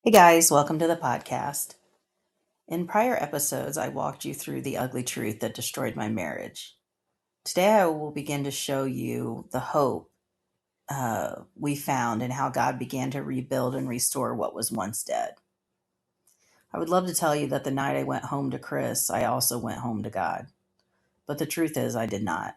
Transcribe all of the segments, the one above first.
Hey guys, welcome to the podcast. In prior episodes, I walked you through the ugly truth that destroyed my marriage. Today, I will begin to show you the hope we found and how God began to rebuild and restore what was once dead. I would love to tell you that the night I went home to Chris, I also went home to God. But the truth is, I did not.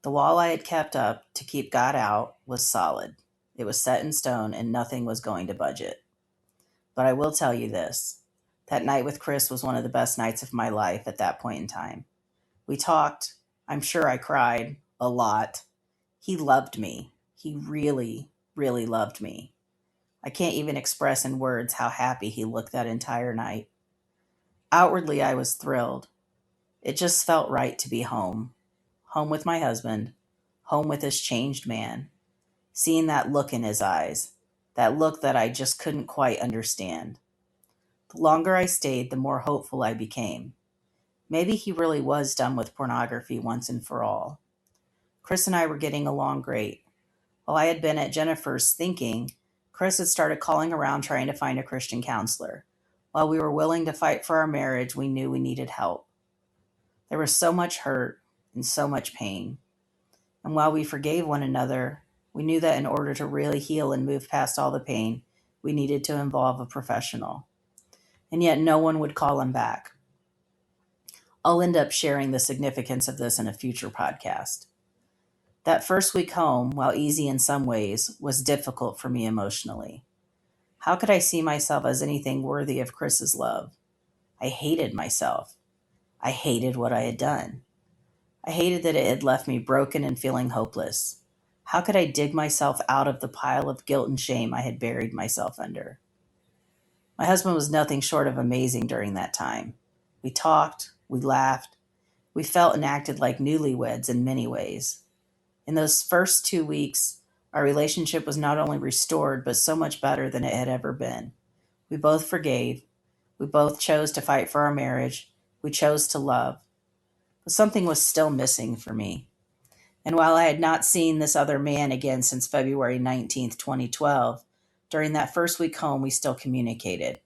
The wall I had kept up to keep God out was solid. It was set in stone and nothing was going to budge it. But I will tell you this. That night with Chris was one of the best nights of my life at that point in time. We talked. I'm sure I cried a lot. He loved me. He really, really loved me. I can't even express in words how happy he looked that entire night. Outwardly, I was thrilled. It just felt right to be home. Home with my husband. Home with this changed man. Seeing that look in his eyes. That look that I just couldn't quite understand. The longer I stayed, the more hopeful I became. Maybe he really was done with pornography once and for all. Chris and I were getting along great. While I had been at Jennifer's thinking, Chris had started calling around trying to find a Christian counselor. While we were willing to fight for our marriage, we knew we needed help. There was so much hurt and so much pain. And while we forgave one another, we knew that in order to really heal and move past all the pain, we needed to involve a professional. And yet no one would call him back. I'll end up sharing the significance of this in a future podcast. That first week home, while easy in some ways, was difficult for me emotionally. How could I see myself as anything worthy of Chris's love? I hated myself. I hated what I had done. I hated that it had left me broken and feeling hopeless. How could I dig myself out of the pile of guilt and shame I had buried myself under? My husband was nothing short of amazing during that time. We talked, we laughed, we felt and acted like newlyweds in many ways. In those first 2 weeks, our relationship was not only restored, but so much better than it had ever been. We both forgave. We both chose to fight for our marriage. We chose to love. But something was still missing for me. And while I had not seen this other man again since February 19th, 2012, during that first week home, we still communicated,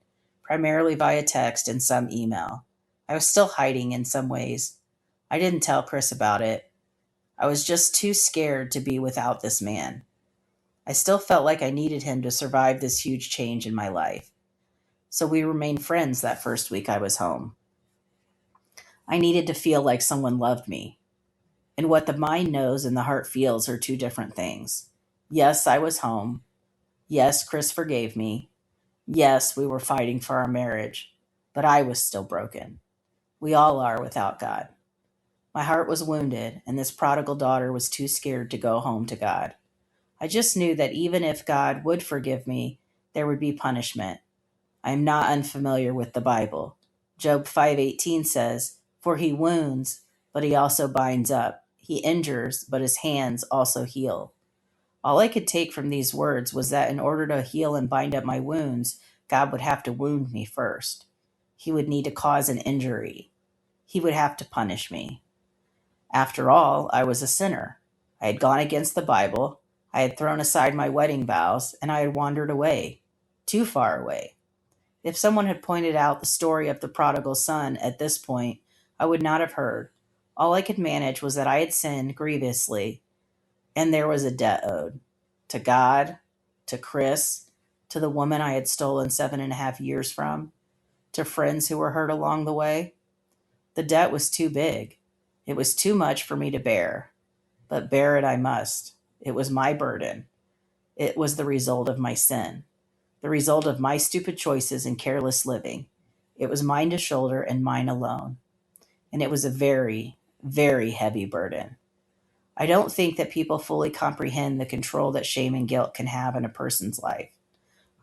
primarily via text and some email. I was still hiding in some ways. I didn't tell Chris about it. I was just too scared to be without this man. I still felt like I needed him to survive this huge change in my life. So we remained friends that first week I was home. I needed to feel like someone loved me. And what the mind knows and the heart feels are two different things. Yes, I was home. Yes, Chris forgave me. Yes, we were fighting for our marriage. But I was still broken. We all are without God. My heart was wounded, and this prodigal daughter was too scared to go home to God. I just knew that even if God would forgive me, there would be punishment. I am not unfamiliar with the Bible. Job 5:18 says, "For he wounds, but he also binds up. He injures, but his hands also heal." All I could take from these words was that in order to heal and bind up my wounds, God would have to wound me first. He would need to cause an injury. He would have to punish me. After all, I was a sinner. I had gone against the Bible, I had thrown aside my wedding vows, and I had wandered away, too far away. If someone had pointed out the story of the prodigal son at this point, I would not have heard. All I could manage was that I had sinned grievously, and there was a debt owed to God, to Chris, to the woman I had stolen 7.5 years from, to friends who were hurt along the way. The debt was too big. It was too much for me to bear, but bear it I must. It was my burden. It was the result of my sin, the result of my stupid choices and careless living. It was mine to shoulder and mine alone. And it was a very, very heavy burden. I don't think that people fully comprehend the control that shame and guilt can have in a person's life.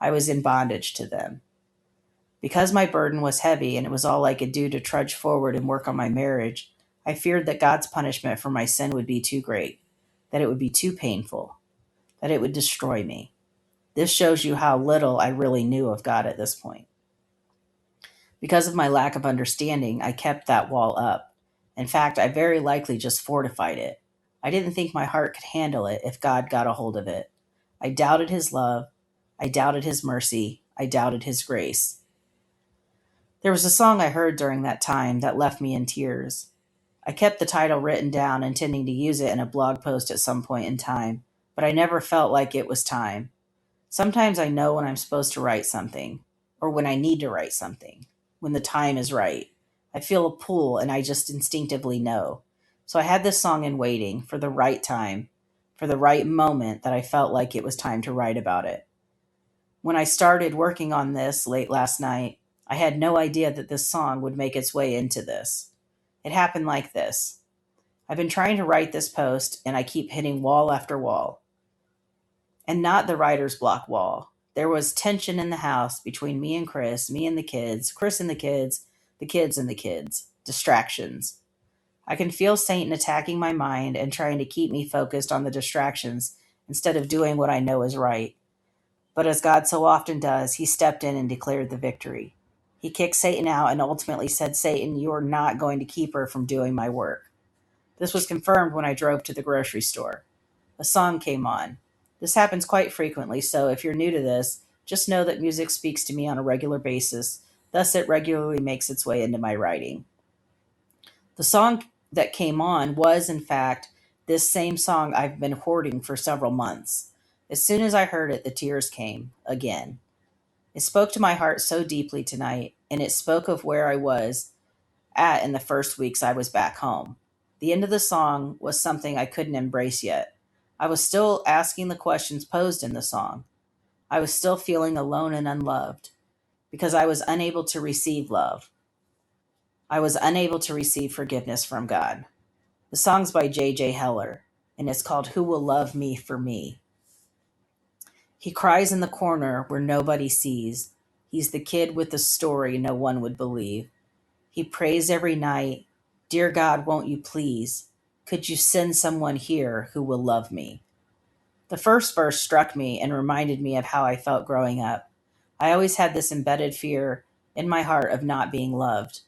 I was in bondage to them. Because my burden was heavy and it was all I could do to trudge forward and work on my marriage, I feared that God's punishment for my sin would be too great, that it would be too painful, that it would destroy me. This shows you how little I really knew of God at this point. Because of my lack of understanding, I kept that wall up. In fact, I very likely just fortified it. I didn't think my heart could handle it if God got a hold of it. I doubted his love. I doubted his mercy. I doubted his grace. There was a song I heard during that time that left me in tears. I kept the title written down, intending to use it in a blog post at some point in time, but I never felt like it was time. Sometimes I know when I'm supposed to write something, or when I need to write something, when the time is right. I feel a pull and I just instinctively know. So I had this song in waiting for the right time, for the right moment that I felt like it was time to write about it. When I started working on this late last night, I had no idea that this song would make its way into this. It happened like this. I've been trying to write this post and I keep hitting wall after wall. And not the writer's block wall. There was tension in the house between me and Chris, me and the kids, Chris and the kids and the kids. Distractions. I can feel Satan attacking my mind and trying to keep me focused on the distractions instead of doing what I know is right. But as God so often does, he stepped in and declared the victory. He kicked Satan out and ultimately said, Satan, you are not going to keep her from doing my work. This was confirmed when I drove to the grocery store. A song came on. This happens quite frequently, so if you're new to this, just know that music speaks to me on a regular basis, thus it regularly makes its way into my writing. The song that came on was, in fact, this same song I've been hoarding for several months. As soon as I heard it, the tears came, again. It spoke to my heart so deeply tonight, and it spoke of where I was at in the first weeks I was back home. The end of the song was something I couldn't embrace yet. I was still asking the questions posed in the song. I was still feeling alone and unloved because I was unable to receive love. I was unable to receive forgiveness from God. The song's by J.J. Heller, and it's called Who Will Love Me for Me. He cries in the corner where nobody sees. He's the kid with the story no one would believe. He prays every night, Dear God, won't you please? Could you send someone here who will love me? The first verse struck me and reminded me of how I felt growing up. I always had this embedded fear in my heart of not being loved.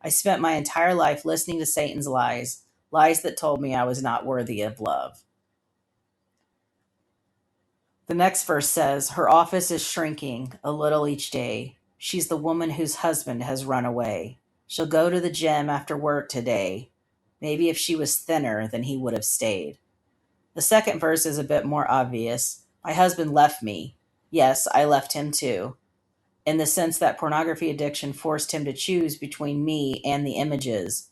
I spent my entire life listening to Satan's lies, lies that told me I was not worthy of love. The next verse says, Her office is shrinking a little each day. She's the woman whose husband has run away. She'll go to the gym after work today. Maybe if she was thinner, then he would have stayed. The second verse is a bit more obvious. My husband left me. Yes, I left him too, in the sense that pornography addiction forced him to choose between me and the images.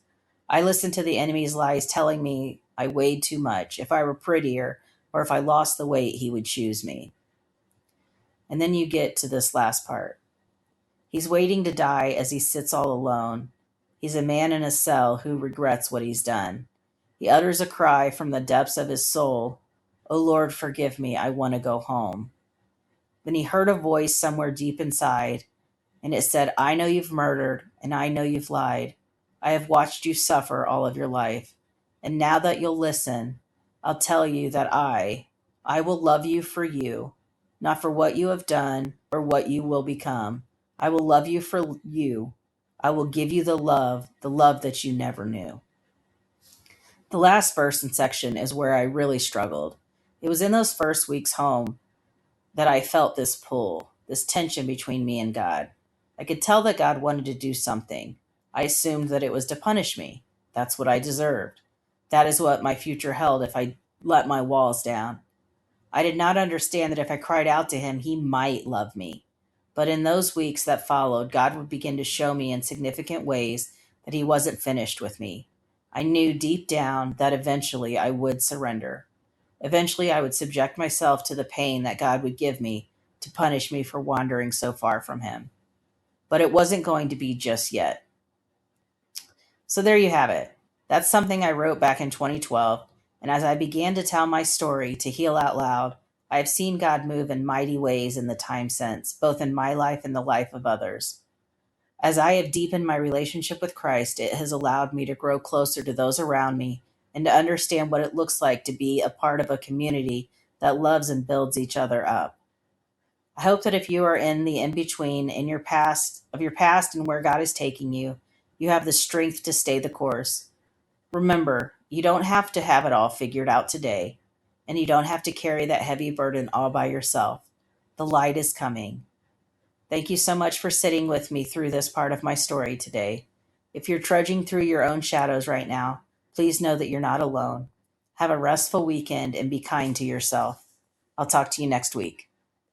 I listened to the enemy's lies telling me I weighed too much. If I were prettier or if I lost the weight, he would choose me. And then you get to this last part. He's waiting to die as he sits all alone. He's a man in a cell who regrets what he's done. He utters a cry from the depths of his soul, Oh Lord, forgive me, I want to go home. Then he heard a voice somewhere deep inside, and it said, I know you've murdered, and I know you've lied. I have watched you suffer all of your life. And now that you'll listen, I'll tell you that I will love you for you, not for what you have done or what you will become. I will love you for you. I will give you the love that you never knew. The last verse and section is where I really struggled. It was in those first weeks home that I felt this pull, this tension between me and God. I could tell that God wanted to do something. I assumed that it was to punish me. That's what I deserved. That is what my future held if I let my walls down. I did not understand that if I cried out to him, he might love me. But in those weeks that followed, God would begin to show me in significant ways that he wasn't finished with me. I knew deep down that eventually I would surrender. Eventually I would subject myself to the pain that God would give me to punish me for wandering so far from him. But it wasn't going to be just yet. So there you have it. That's something I wrote back in 2012, and as I began to tell my story to heal out loud, I have seen God move in mighty ways in the time since, both in my life and the life of others. As I have deepened my relationship with Christ, it has allowed me to grow closer to those around me and to understand what it looks like to be a part of a community that loves and builds each other up. I hope that if you are in the in-between in your past and where God is taking you, you have the strength to stay the course. Remember, you don't have to have it all figured out today, and you don't have to carry that heavy burden all by yourself. The light is coming. Thank you so much for sitting with me through this part of my story today. If you're trudging through your own shadows right now, please know that you're not alone. Have a restful weekend and be kind to yourself. I'll talk to you next week.